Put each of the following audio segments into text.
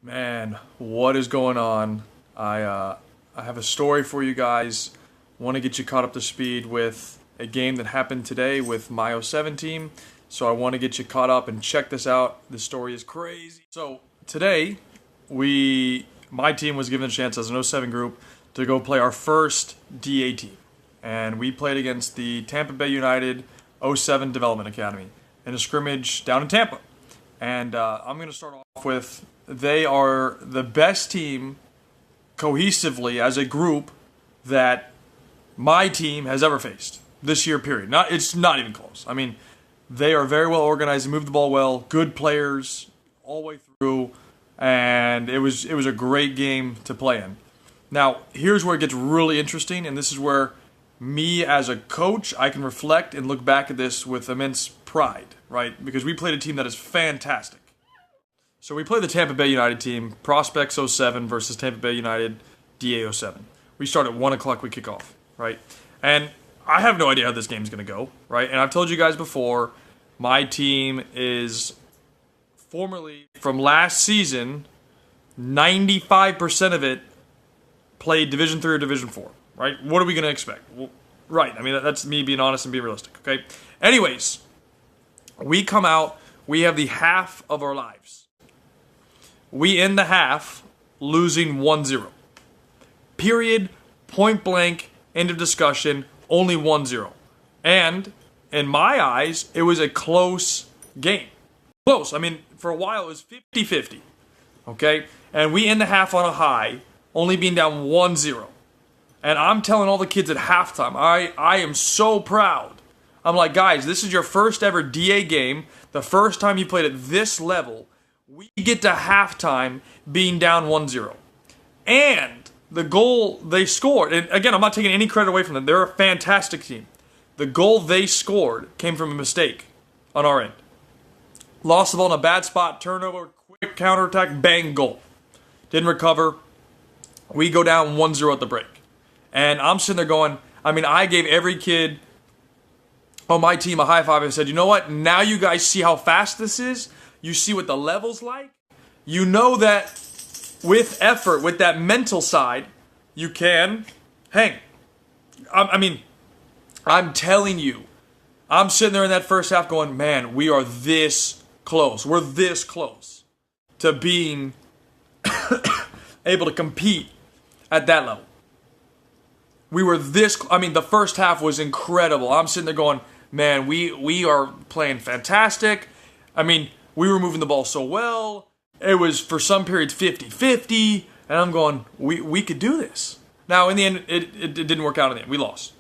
Man, what is going on? I have a story for you guys. Want to get you caught up to speed with a game that happened today with my '07 team. So I want to get you caught up and check this out. This story is crazy. So today, my team was given a chance as an '07 group to go play our first DA team, and we played against the Tampa Bay United '07 Development Academy in a scrimmage down in Tampa. And I'm going to start off with they are the best team cohesively as a group that my team has ever faced this year, period. It's not even close. I mean, they are very well organized, move the ball well, good players all the way through, and it was a great game to play in. Now, here's where it gets really interesting, and this is where me as a coach, I can reflect and look back at this with immense pride, right? Because we played a team that is fantastic. So we played the Tampa Bay United team, Prospects '07 versus Tampa Bay United DA '07. We start at 1 o'clock, we kick off, right? And I have no idea how this game's going to go, right? And I've told you guys before, my team is formerly, from last season, 95% of it played Division III or Division IV, right? What are we going to expect? Well, right, I mean, that's me being honest and being realistic, okay? Anyways, we come out, we have the half of our lives. We end the half losing 1-0. Period, point blank, end of discussion, only 1-0. And, in my eyes, it was a close game. Close. I mean, for a while it was 50-50. Okay? And we end the half on a high, only being down 1-0. And I'm telling all the kids at halftime, I am so proud. I'm like, guys, this is your first ever DA game, the first time you played at this level. We get to halftime being down 1-0. And the goal they scored, and again, I'm not taking any credit away from them. They're a fantastic team. The goal they scored came from a mistake on our end. Lost the ball in a bad spot, turnover, quick counterattack, bang, goal. Didn't recover. We go down 1-0 at the break. And I'm sitting there going, I gave every kid on my team a high five and said, you know what? Now you guys see how fast this is. You see what the level's like. You know that with effort, with that mental side, you can hang. I'm telling you, I'm sitting there in that first half going, man, we are this close. We're this close to being able to compete at that level. We were this, the first half was incredible. I'm sitting there going, man, we are playing fantastic. We were moving the ball so well. It was, for some periods, 50-50. And I'm going, we could do this. Now, in the end, it didn't work out in the end. We lost.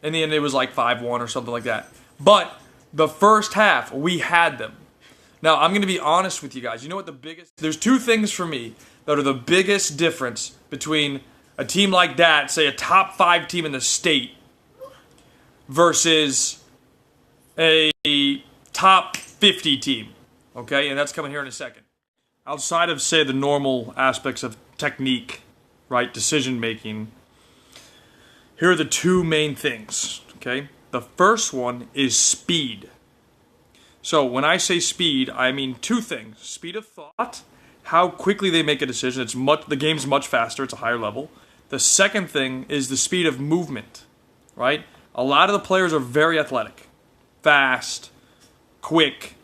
In the end, it was like 5-1 or something like that. But the first half, we had them. Now, I'm going to be honest with you guys. You know what there's two things for me that are the biggest difference between a team like that, say a top 5 team in the state, versus a top 50 team. Okay, and that's coming here in a second. Outside of, say, the normal aspects of technique, right, decision making, here are the two main things, okay? The first one is speed. So when I say speed, I mean two things. Speed of thought, how quickly they make a decision. The game's much faster, it's a higher level. The second thing is the speed of movement, right? A lot of the players are very athletic, fast, quick,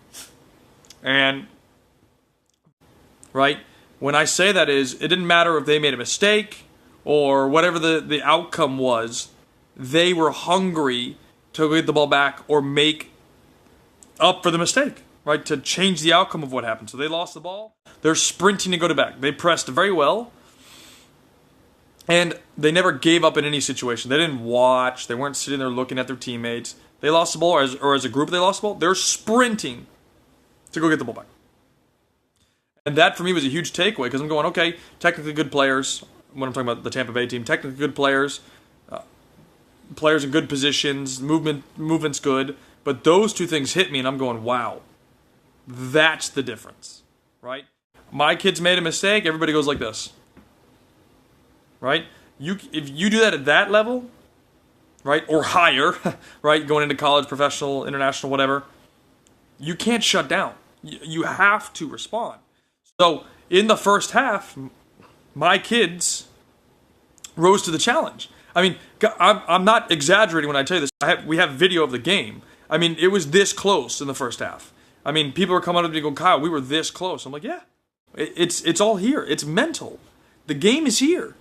and, right, when I say that is, it didn't matter if they made a mistake or whatever the outcome was, they were hungry to get the ball back or make up for the mistake, right, to change the outcome of what happened. So they lost the ball, they're sprinting to go to back. They pressed very well, and they never gave up in any situation. They didn't watch, they weren't sitting there looking at their teammates. They lost the ball, or as a group they lost the ball, they're sprinting to go get the ball back. And that for me was a huge takeaway because I'm going, okay, technically good players, when I'm talking about the Tampa Bay team, technically good players, players in good positions, movement's good, but those two things hit me and I'm going, wow, that's the difference, right? My kids made a mistake, everybody goes like this, right? If you do that at that level, right, or higher, right, going into college, professional, international, whatever, you can't shut down. You have to respond. So in the first half, my kids rose to the challenge. I mean, I'm not exaggerating when I tell you this. We have video of the game. I mean, it was this close in the first half. I mean, people are coming up to me and go, Kyle, we were this close. I'm like, yeah, it's all here. It's mental. The game is here.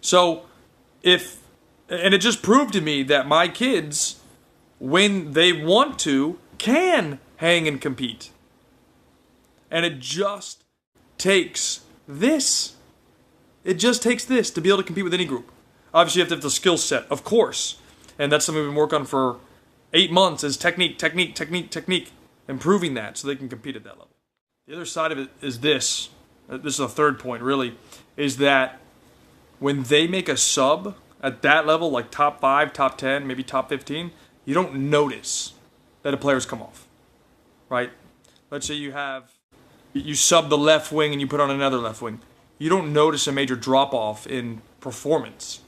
So and it just proved to me that my kids, when they want to, can hang and compete. And it just takes this. It just takes this to be able to compete with any group. Obviously, you have to have the skill set, of course. And that's something we've been working on for 8 months is technique, improving that so they can compete at that level. The other side of it is this. This is a third point, really, is that when they make a sub at that level, like top 5, top 10, maybe top 15, you don't notice that a player's come off, right? Let's say you sub the left wing and you put on another left wing. You don't notice a major drop-off in performance.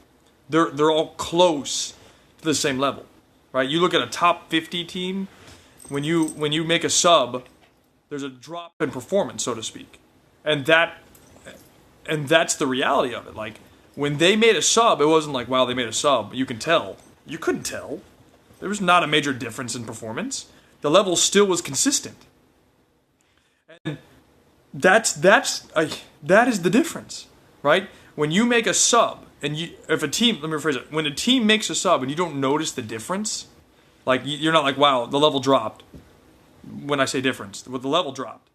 They're all close to the same level, right? You look at a top 50 team, when you make a sub, there's a drop in performance, so to speak. And that's the reality of it. Like, when they made a sub, it wasn't like, wow, they made a sub. You can tell. You couldn't tell. There was not a major difference in performance. The level still was consistent. And that is the difference, right? When you make a sub, and let me rephrase it. When a team makes a sub and you don't notice the difference, like you're not like, wow, the level dropped. When I say difference, the level dropped.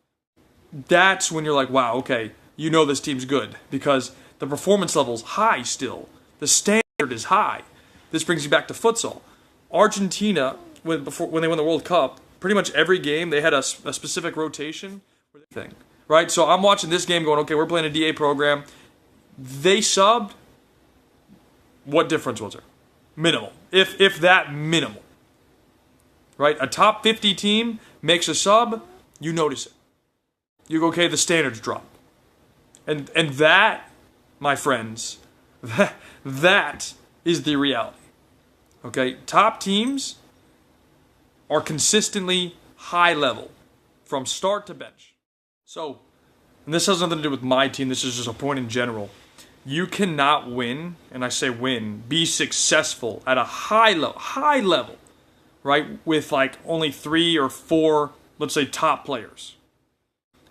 That's when you're like, wow, okay, you know this team's good because the performance level's high still. The standard is high. This brings you back to futsal. Argentina, when they won the World Cup, pretty much every game they had a specific rotation thing, right? So I'm watching this game going, okay, we're playing a DA program. They subbed. What difference was there? Minimal. If that minimal. Right? A top 50 team makes a sub, you notice it. You go, okay, the standards drop. And that, my friends, that is the reality. Okay? Top teams are consistently high level from start to bench. So, and this has nothing to do with my team, this is just a point in general. You cannot win, and I say win, be successful at a high level, right, with like only 3 or 4, let's say, top players.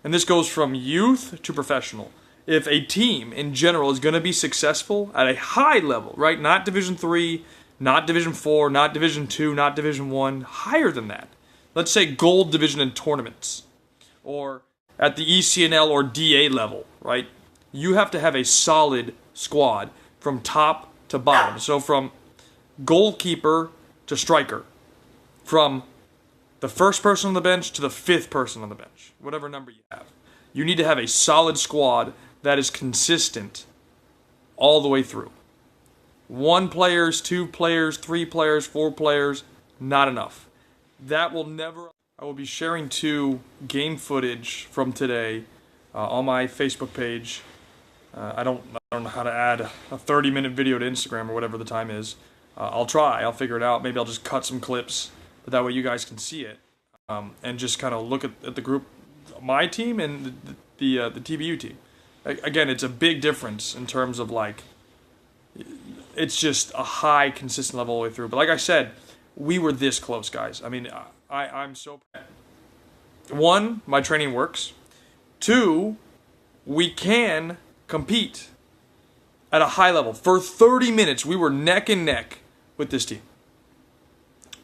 And this goes from youth to professional. If a team in general is going to be successful at a high level, right, not Division 3, not Division 4, not Division 2, not Division 1, higher than that. Let's say gold division in tournaments, or at the ECNL or DA level, right? You have to have a solid squad from top to bottom. So from goalkeeper to striker, from the first person on the bench to the 5th person on the bench, whatever number you have. You need to have a solid squad that is consistent all the way through. 1 players, 2 players, 3 players, 4 players, not enough. That will never... I will be sharing 2 game footage from today on my Facebook page. I don't know how to add a 30-minute video to Instagram or whatever the time is. I'll try. I'll figure it out. Maybe I'll just cut some clips, but that way you guys can see it and just kind of look at the group, my team and the TBU team. Again, it's a big difference in terms of like, it's just a high consistent level all the way through. But like I said, we were this close, guys. I mean, I'm so proud. 1, my training works. 2, we can compete at a high level. For 30 minutes, we were neck and neck with this team.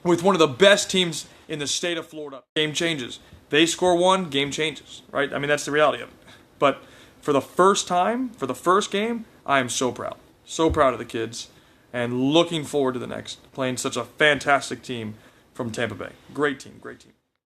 With one of the best teams in the state of Florida. Game changes. They score 1, game changes, right? I mean, that's the reality of it. But for the first time, for the first game, I am so proud. So proud of the kids. And looking forward to the next. Playing such a fantastic team from Tampa Bay. Great team, great team.